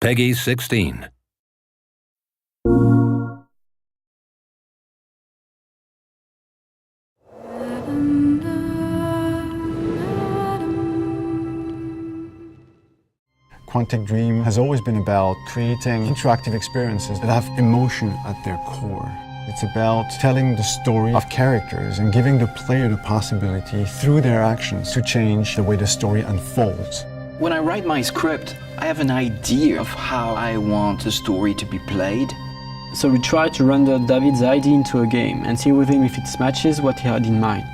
Peggy 16. Quantic Dream has always been about creating interactive experiences that have emotion at their core. It's about telling the story of characters and giving the player the possibility, through their actions, to change the way the story unfolds. When I write my script, I have an idea of how I want the story to be played. So we try to render David's idea into a game and see with him if it matches what he had in mind.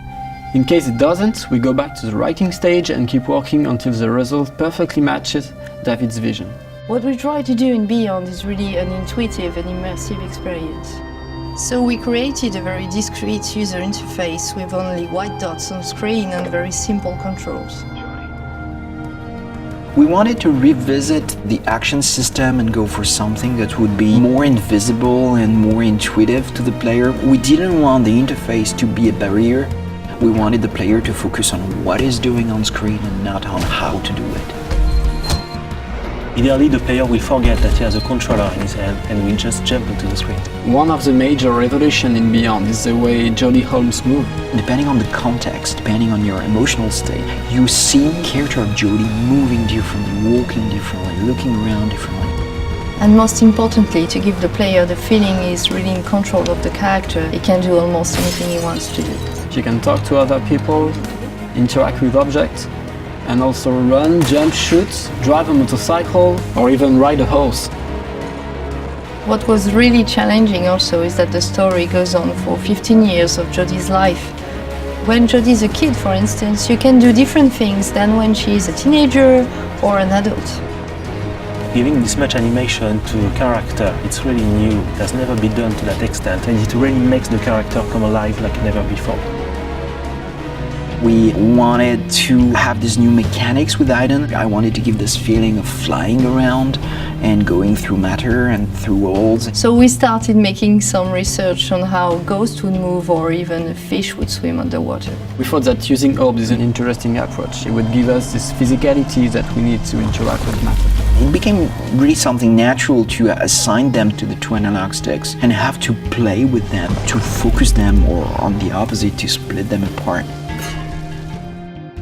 In case it doesn't, we go back to the writing stage and keep working until the result perfectly matches David's vision. What we try to do in Beyond is really an intuitive and immersive experience. So we created a very discreet user interface with only white dots on screen and very simple controls. We wanted to revisit the action system and go for something that would be more invisible and more intuitive to the player. We didn't want the interface to be a barrier. We wanted the player to focus on what he's doing on screen and not on how to do it. Ideally, the player will forget that he has a controller in his hand and will just jump into the screen. One of the major revolutions in Beyond is the way Jodie Holmes moves. Depending on the context, depending on your emotional state, you see the character of Jodie moving differently, walking differently, looking around differently. And most importantly, to give the player the feeling he's really in control of the character, he can do almost anything he wants to do. She can talk to other people, interact with objects, and also run, jump, shoot, drive a motorcycle, or even ride a horse. What was really challenging also is that the story goes on for 15 years of Jodie's life. When Jodie's a kid, for instance, you can do different things than when she is a teenager or an adult. Giving this much animation to a character, it's really new. It has never been done to that extent, and it really makes the character come alive like never before. We wanted to have these new mechanics with Aiden. I wanted to give this feeling of flying around and going through matter and through worlds. So we started making some research on how ghosts would move or even a fish would swim underwater. We thought that using orbs is an interesting approach. It would give us this physicality that we need to interact with matter. It became really something natural to assign them to the two analog sticks and have to play with them, to focus them, or on the opposite, to split them apart.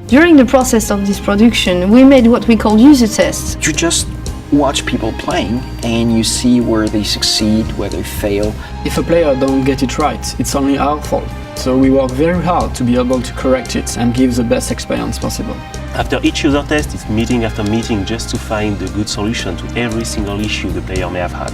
During the process of this production, we made what we call user tests. You just watch people playing and you see where they succeed, where they fail. If a player don't get it right, it's only our fault. So we work very hard to be able to correct it and give the best experience possible. After each user test, it's meeting after meeting just to find the good solution to every single issue the player may have had.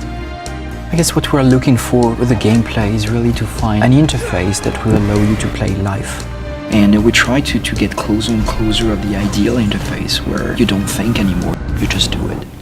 I guess what we're looking for with the gameplay is really to find an interface that will allow you to play live. And we try to get closer and closer of the ideal interface where you don't think anymore, you just do it.